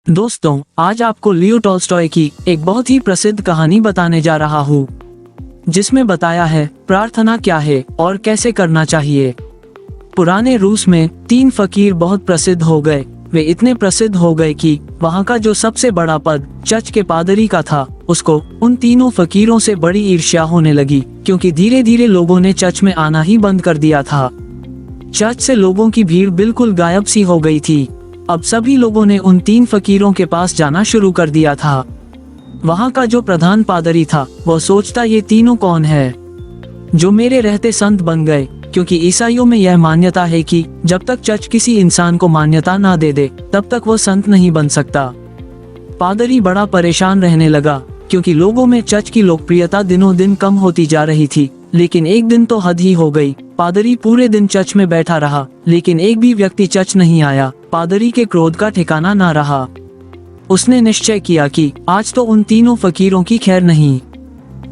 दोस्तों, आज आपको लियो टॉल्स्टॉय की एक बहुत ही प्रसिद्ध कहानी बताने जा रहा हूँ, जिसमें बताया है प्रार्थना क्या है और कैसे करना चाहिए। पुराने रूस में 3 फकीर बहुत प्रसिद्ध हो गए। वे इतने प्रसिद्ध हो गए कि वहाँ का जो सबसे बड़ा पद चर्च के पादरी का था, उसको उन तीनों फकीरों से बड़ी ईर्ष्या होने लगी, क्योंकि धीरे धीरे लोगों ने चर्च में आना ही बंद कर दिया था। चर्च से लोगों की भीड़ बिल्कुल गायब सी हो गई थी। अब सभी लोगों ने उन 3 फकीरों के पास जाना शुरू कर दिया था। वहाँ का जो प्रधान पादरी था, वह सोचता ये तीनों कौन है जो मेरे रहते संत बन गए, क्योंकि ईसाइयों में यह मान्यता है कि जब तक चर्च किसी इंसान को मान्यता ना दे दे, तब तक वो संत नहीं बन सकता। पादरी बड़ा परेशान रहने लगा, क्योंकि लोगों में चर्च की लोकप्रियता दिनों दिन कम होती जा रही थी। लेकिन एक दिन तो हद ही हो गई। पादरी पूरे दिन चर्च में बैठा रहा, लेकिन एक भी व्यक्ति चर्च नहीं आया। पादरी के क्रोध का ठिकाना ना रहा। उसने निश्चय किया कि आज तो उन तीनों फकीरों की खैर नहीं,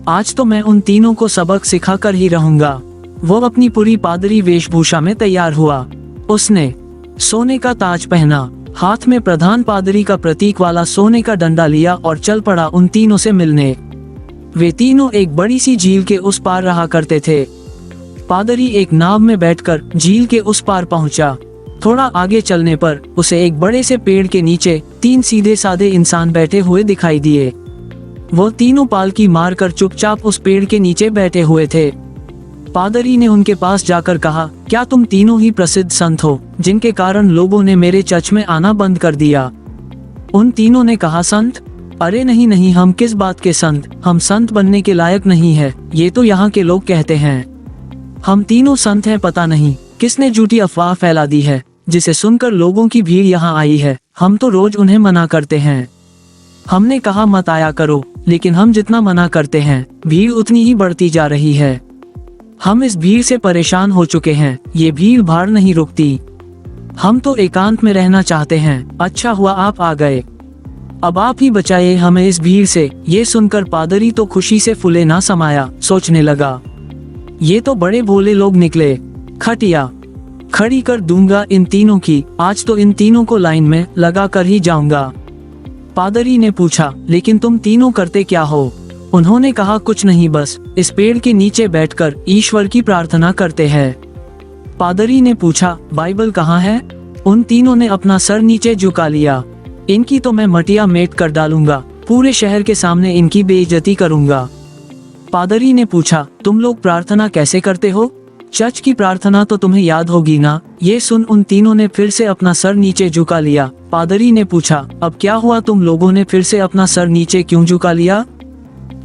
आज तो मैं उन तीनों को सबक सिखा कर ही रहूंगा। वो अपनी पूरी पादरी वेशभूषा में तैयार हुआ। उसने सोने का ताज पहना, हाथ में प्रधान पादरी का प्रतीक वाला सोने का डंडा लिया और चल पड़ा उन तीनों से मिलने। वे तीनों एक बड़ी सी झील के उस पार रहा करते थे। पादरी एक नाव में बैठकर झील के उस पार पहुंचा। थोड़ा आगे चलने पर उसे एक बड़े से पेड़ के नीचे 3 सीधे साधे इंसान बैठे हुए दिखाई दिए। वो तीनों पालकी मारकर चुपचाप उस पेड़ के नीचे बैठे हुए थे। पादरी ने उनके पास जाकर कहा, क्या तुम तीनों ही प्रसिद्ध संत हो, जिनके कारण लोगों ने मेरे चर्च में आना बंद कर दिया? उन तीनों ने कहा, संत? अरे नहीं नहीं, हम किस बात के संत? हम संत बनने के लायक नहीं है, ये तो यहाँ के लोग कहते हैं। हम तीनों संत हैं, पता नहीं किसने झूठी अफवाह फैला दी है, जिसे सुनकर लोगों की भीड़ यहाँ आई है। हम तो रोज उन्हें मना करते हैं। हमने कहा मत आया करो, लेकिन हम जितना मना करते हैं, भीड़ उतनी ही बढ़ती जा रही है। हम इस भीड़ से परेशान हो चुके हैं, ये भीड़ भाड़ नहीं रुकती। हम तो एकांत में रहना चाहते हैं। अच्छा हुआ आप आ गए, अब आप ही बचाइए हमें इस भीड़ से। ये सुनकर पादरी तो खुशी से फूले ना समाया। सोचने लगा, ये तो बड़े भोले लोग निकले। खटिया खड़ी कर दूंगा इन तीनों की, आज तो इन तीनों को लाइन में लगा कर ही जाऊंगा। पादरी ने पूछा, लेकिन तुम तीनों करते क्या हो? उन्होंने कहा, कुछ नहीं, बस इस पेड़ के नीचे बैठकर ईश्वर की प्रार्थना करते हैं। पादरी ने पूछा, बाइबल कहाँ है? उन तीनों ने अपना सर नीचे झुका लिया। इनकी तो मैं मटिया मेट कर डालूंगा, पूरे शहर के सामने इनकी बेइज्जती करूंगा। पादरी ने पूछा, तुम लोग प्रार्थना कैसे करते हो? चर्च की प्रार्थना तो तुम्हें याद होगी ना? ये सुन उन तीनों ने फिर से अपना सर नीचे झुका लिया। पादरी ने पूछा, अब क्या हुआ, तुम लोगों ने फिर से अपना सर नीचे क्यों झुका लिया?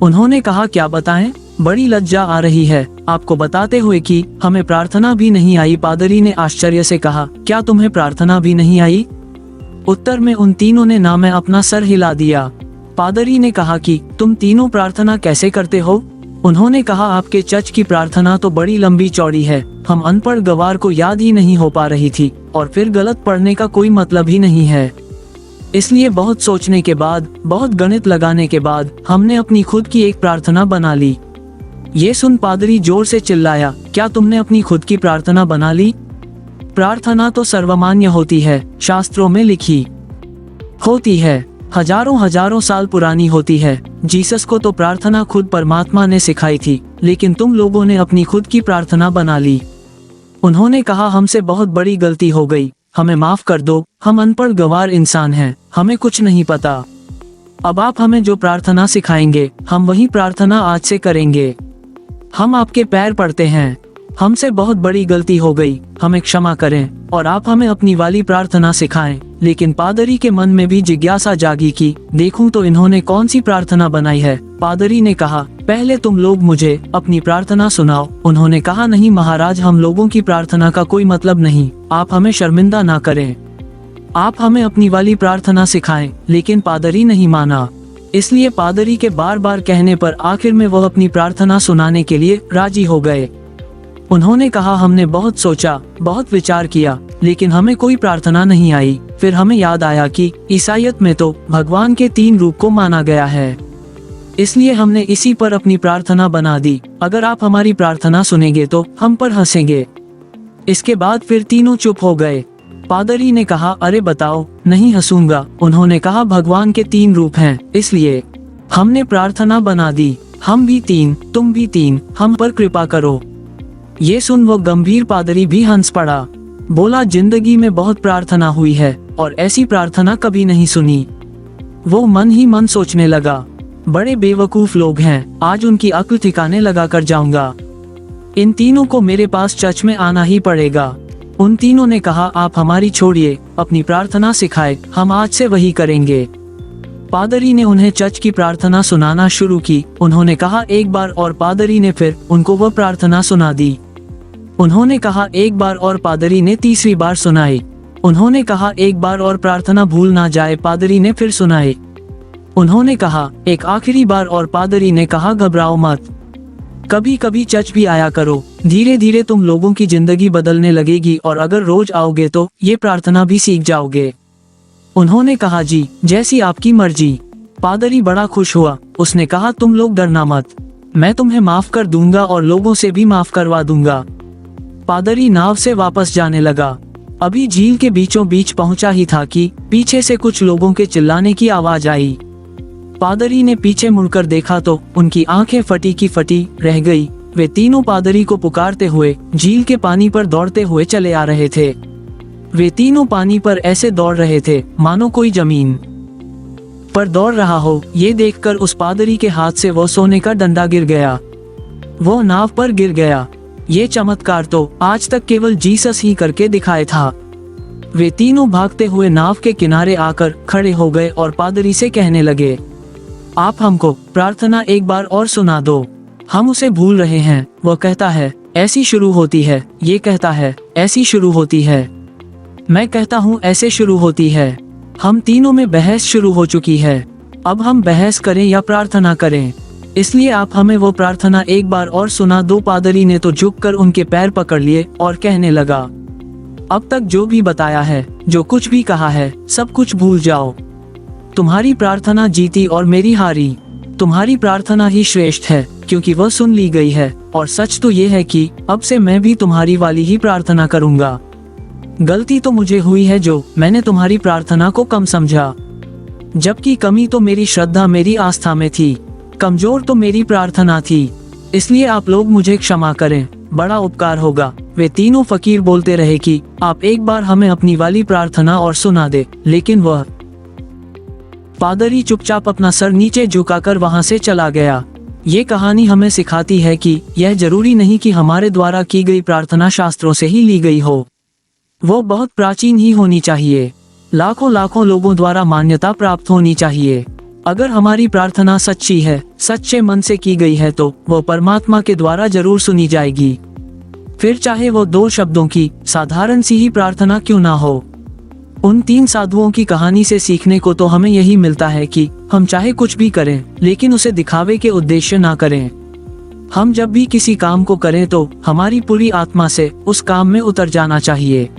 उन्होंने कहा, क्या बताएं, बड़ी लज्जा आ रही है आपको बताते हुए कि हमें प्रार्थना भी नहीं आई। पादरी ने आश्चर्य से कहा, क्या तुम्हें प्रार्थना भी नहीं आई? उत्तर में उन तीनों ने ना में अपना सर हिला दिया। पादरी ने कहा कि तुम तीनों प्रार्थना कैसे करते हो? उन्होंने कहा, आपके चर्च की प्रार्थना तो बड़ी लंबी चौड़ी है, हम अनपढ़ गवार को याद ही नहीं हो पा रही थी, और फिर गलत पढ़ने का कोई मतलब ही नहीं है। इसलिए बहुत सोचने के बाद, बहुत गणित लगाने के बाद हमने अपनी खुद की एक प्रार्थना बना ली। ये सुन पादरी जोर से चिल्लाया, क्या तुमने अपनी खुद की प्रार्थना बना ली? प्रार्थना तो सर्वमान्य होती है, शास्त्रों में लिखी होती है, हजारों हजारों साल पुरानी होती है। जीसस को तो प्रार्थना खुद परमात्मा ने सिखाई थी, लेकिन तुम लोगों ने अपनी खुद की प्रार्थना बना ली। उन्होंने कहा, हमसे बहुत बड़ी गलती हो गई, हमें माफ कर दो, हम अनपढ़ गवार इंसान हैं, हमें कुछ नहीं पता। अब आप हमें जो प्रार्थना सिखाएंगे, हम वही प्रार्थना आज से करेंगे। हम आपके पैर पड़ते हैं, हमसे बहुत बड़ी गलती हो गई, हमें क्षमा करें और आप हमें अपनी वाली प्रार्थना सिखाएं। लेकिन पादरी के मन में भी जिज्ञासा जागी कि देखूं तो इन्होंने कौन सी प्रार्थना बनाई है। पादरी ने कहा, पहले तुम लोग मुझे अपनी प्रार्थना सुनाओ। उन्होंने कहा, नहीं महाराज, हम लोगों की प्रार्थना का कोई मतलब नहीं, आप हमें शर्मिंदा ना करें, आप हमें अपनी वाली प्रार्थना सिखाएं। लेकिन पादरी नहीं माना, इसलिए पादरी के बार बार कहने पर आखिर में वह अपनी प्रार्थना सुनाने के लिए राजी हो गए। उन्होंने कहा, हमने बहुत सोचा, बहुत विचार किया, लेकिन हमें कोई प्रार्थना नहीं आई। फिर हमें याद आया कि ईसाईयत में तो भगवान के 3 रूप को माना गया है, इसलिए हमने इसी पर अपनी प्रार्थना बना दी। अगर आप हमारी प्रार्थना सुनेंगे तो हम पर हंसेंगे। इसके बाद फिर तीनों चुप हो गए। पादरी ने कहा, अरे बताओ, नहीं हंसूंगा। उन्होंने कहा, भगवान के 3 रूप हैं, इसलिए हमने प्रार्थना बना दी। हम भी 3, तुम भी 3, हम पर कृपा करो। ये सुन वो गंभीर पादरी भी हंस पड़ा। बोला, जिंदगी में बहुत प्रार्थना हुई है और ऐसी प्रार्थना कभी नहीं सुनी। वो मन ही मन सोचने लगा, बड़े बेवकूफ लोग हैं, आज उनकी अक्ल ठिकाने लगा कर जाऊंगा। इन तीनों को मेरे पास चर्च में आना ही पड़ेगा। उन तीनों ने कहा, आप हमारी छोड़िए, अपनी प्रार्थना सिखाए, हम आज से वही करेंगे। पादरी ने उन्हें चर्च की प्रार्थना सुनाना शुरू की। उन्होंने कहा, एक बार, और पादरी ने फिर उनको वह प्रार्थना सुना दी। उन्होंने कहा, एक बार, और पादरी ने तीसरी बार सुनाई। उन्होंने कहा, एक बार और प्रार्थना भूल ना जाए। पादरी ने फिर सुनाई। उन्होंने कहा, एक आखिरी बार, और पादरी ने कहा, घबराओ मत, कभी कभी चर्च भी आया करो, धीरे धीरे तुम लोगों की जिंदगी बदलने लगेगी और अगर रोज आओगे तो ये प्रार्थना भी सीख जाओगे। उन्होंने कहा, जी, जैसी आपकी मर्जी। पादरी बड़ा खुश हुआ। उसने कहा, तुम लोग डरना मत, मैं तुम्हें माफ कर दूंगा और लोगों से भी माफ करवा दूंगा। पादरी नाव से वापस जाने लगा। अभी झील के बीचों बीच पहुंचा ही था कि पीछे से कुछ लोगों के चिल्लाने की आवाज आई। पादरी ने पीछे मुड़कर देखा तो उनकी आंखें फटी की फटी रह गई। वे तीनों पादरी को पुकारते हुए झील के पानी पर दौड़ते हुए चले आ रहे थे। वे तीनों पानी पर ऐसे दौड़ रहे थे मानो कोई जमीन पर दौड़ रहा हो। ये देखकर उस पादरी के हाथ से वो सोने का डंडा गिर गया। वो नाव पर गिर गया। ये चमत्कार तो आज तक केवल जीसस ही करके दिखाए था। वे तीनों भागते हुए नाव के किनारे आकर खड़े हो गए और पादरी से कहने लगे, आप हमको प्रार्थना एक बार और सुना दो, हम उसे भूल रहे हैं। वो कहता है, ऐसी शुरू होती है। ये कहता है, ऐसी शुरू होती है। मैं कहता हूँ, ऐसे शुरू होती है। हम तीनों में बहस शुरू हो चुकी है। अब हम बहस करें या प्रार्थना करें, इसलिए आप हमें वो प्रार्थना एक बार और सुना दो। पादरी ने तो झुककर उनके पैर पकड़ लिए और कहने लगा, अब तक जो भी बताया है, जो कुछ भी कहा है, सब कुछ भूल जाओ। तुम्हारी प्रार्थना जीती और मेरी हारी। तुम्हारी प्रार्थना ही श्रेष्ठ है क्योंकि वह सुन ली गई है, और सच तो ये है कि अब से मैं भी तुम्हारी वाली ही प्रार्थना करूंगा। गलती तो मुझे हुई है जो मैंने तुम्हारी प्रार्थना को कम समझा, जबकि कमी तो मेरी श्रद्धा, मेरी आस्था में थी, कमजोर तो मेरी प्रार्थना थी। इसलिए आप लोग मुझे क्षमा करें, बड़ा उपकार होगा। वे तीनों फकीर बोलते रहे कि आप एक बार हमें अपनी वाली प्रार्थना और सुना दे, लेकिन वह पादरी चुपचाप अपना सर नीचे झुकाकर वहां से चला गया। ये कहानी हमें सिखाती है कि यह जरूरी नहीं कि हमारे द्वारा की गई प्रार्थना शास्त्रों से ही ली गई हो। वो बहुत प्राचीन ही होनी चाहिए, लाखों लाखों लोगों द्वारा मान्यता प्राप्त होनी चाहिए। अगर हमारी प्रार्थना सच्ची है, सच्चे मन से की गई है, तो वो परमात्मा के द्वारा जरूर सुनी जाएगी। फिर चाहे वो 2 शब्दों की साधारण सी ही प्रार्थना क्यों ना हो। उन 3 साधुओं की कहानी से सीखने को तो हमें यही मिलता है कि हम चाहे कुछ भी करें, लेकिन उसे दिखावे के उद्देश्य ना करें। हम जब भी किसी काम को करें तो हमारी पूरी आत्मा से उस काम में उतर जाना चाहिए।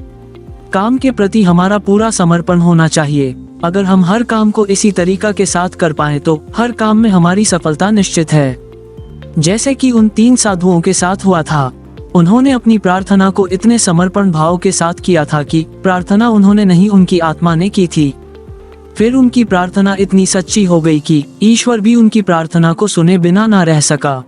काम के प्रति हमारा पूरा समर्पण होना चाहिए। अगर हम हर काम को इसी तरीका के साथ कर पाए तो हर काम में हमारी सफलता निश्चित है, जैसे कि उन 3 साधुओं के साथ हुआ था। उन्होंने अपनी प्रार्थना को इतने समर्पण भाव के साथ किया था कि प्रार्थना उन्होंने नहीं, उनकी आत्मा ने की थी। फिर उनकी प्रार्थना इतनी सच्ची हो गई कि ईश्वर भी उनकी प्रार्थना को सुने बिना ना रह सका।